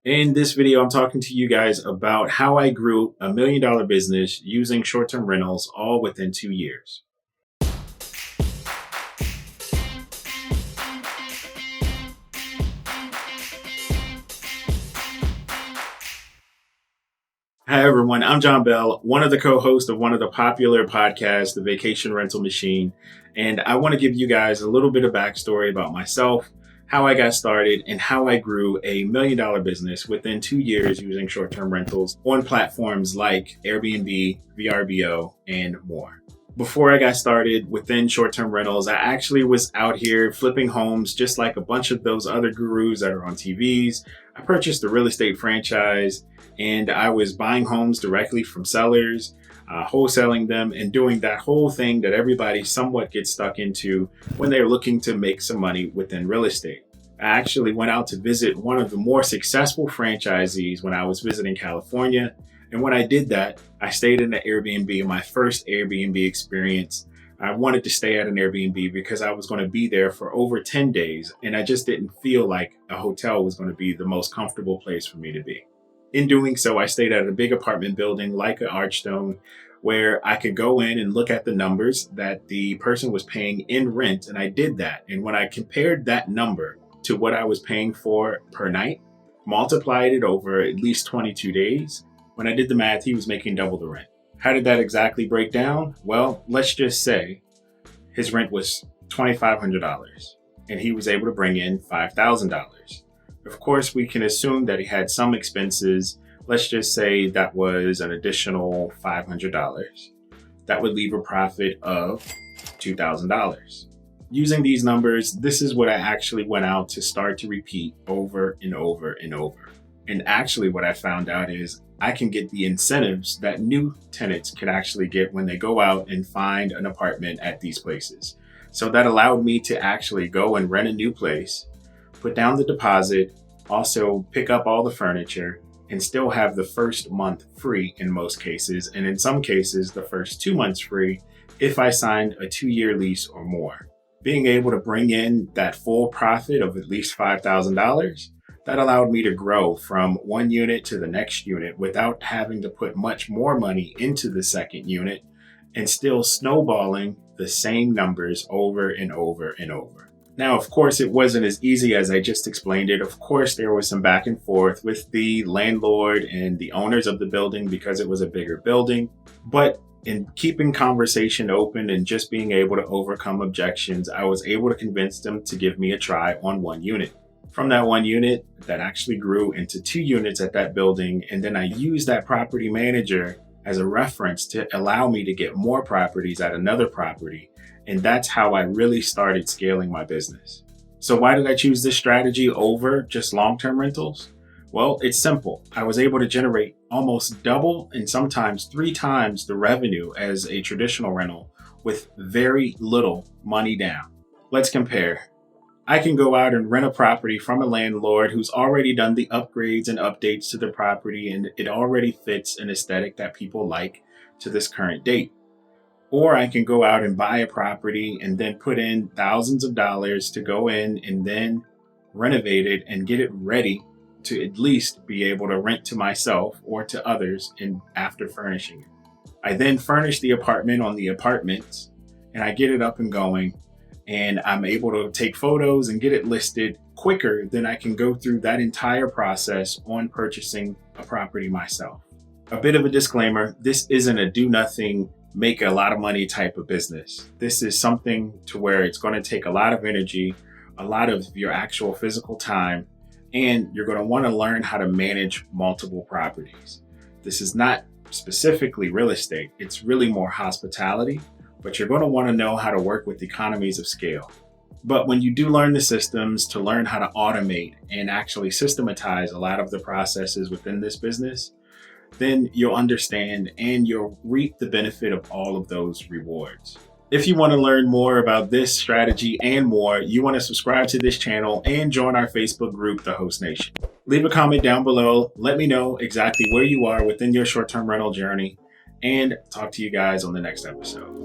In this video, I'm talking to you guys about how I grew a $1 million business using short-term rentals all within 2 years. Hi, everyone. I'm Jon Bell, one of the co-hosts of one of the popular podcasts, The Vacation Rental Machine. And I want to give you guys a little bit of backstory about myself, how I got started, and how I grew a $1 million business within 2 years using short-term rentals on platforms like Airbnb, VRBO, and more. Before I got started within short-term rentals, I actually was out here flipping homes just like a bunch of those other gurus that are on TVs. I purchased a real estate franchise and I was buying homes directly from sellers, wholesaling them, and doing that whole thing that everybody somewhat gets stuck into when they're looking to make some money within real estate. I actually went out to visit one of the more successful franchisees when I was visiting California. And when I did that, I stayed in the Airbnb, my first Airbnb experience. I wanted to stay at an Airbnb because I was going to be there for over 10 days. And I just didn't feel like a hotel was going to be the most comfortable place for me to be. In doing so, I stayed at a big apartment building like an Archstone where I could go in and look at the numbers that the person was paying in rent. And I did that. And when I compared that number to what I was paying for per night, multiplied it over at least 22 days, when I did the math, he was making double the rent. How did that exactly break down? Well, let's just say his rent was $2,500 and he was able to bring in $5,000. Of course, we can assume that he had some expenses. Let's just say that was an additional $500. That would leave a profit of $2,000. Using these numbers, this is what I actually went out to start to repeat over and over and over. And actually what I found out is I can get the incentives that new tenants could actually get when they go out and find an apartment at these places. So that allowed me to actually go and rent a new place, put down the deposit, also pick up all the furniture, and still have the first month free in most cases. And in some cases, the first 2 months free if I signed a 2-year lease or more. Being able to bring in that full profit of at least $5,000, that allowed me to grow from one unit to the next unit without having to put much more money into the second unit and still snowballing the same numbers over and over and over. Now, of course, it wasn't as easy as I just explained it. Of course, there was some back and forth with the landlord and the owners of the building because it was a bigger building. But in keeping conversation open and just being able to overcome objections, I was able to convince them to give me a try on one unit. From that one unit, that actually grew into 2 units at that building. And then I used that property manager as a reference to allow me to get more properties at another property. And that's how I really started scaling my business. So why did I choose this strategy over just long-term rentals? Well, it's simple. I was able to generate almost double and sometimes 3 times the revenue as a traditional rental with very little money down. Let's compare. I can go out and rent a property from a landlord who's already done the upgrades and updates to the property and it already fits an aesthetic that people like to this current date. Or I can go out and buy a property and then put in thousands of dollars to go in and then renovate it and get it ready to at least be able to rent to myself or to others after furnishing it. I then furnish the apartment on the apartments and I get it up and going. And I'm able to take photos and get it listed quicker than I can go through that entire process on purchasing a property myself. A bit of a disclaimer, this isn't a do nothing, make a lot of money type of business. This is something to where it's going to take a lot of energy, a lot of your actual physical time, and you're going to want to learn how to manage multiple properties. This is not specifically real estate. It's really more hospitality. But you're going to want to know how to work with economies of scale. But when you do learn the systems to learn how to automate and actually systematize a lot of the processes within this business, then you'll understand and you'll reap the benefit of all of those rewards. If you want to learn more about this strategy and more, you want to subscribe to this channel and join our Facebook group, The Host Nation. Leave a comment down below. Let me know exactly where you are within your short-term rental journey and talk to you guys on the next episode.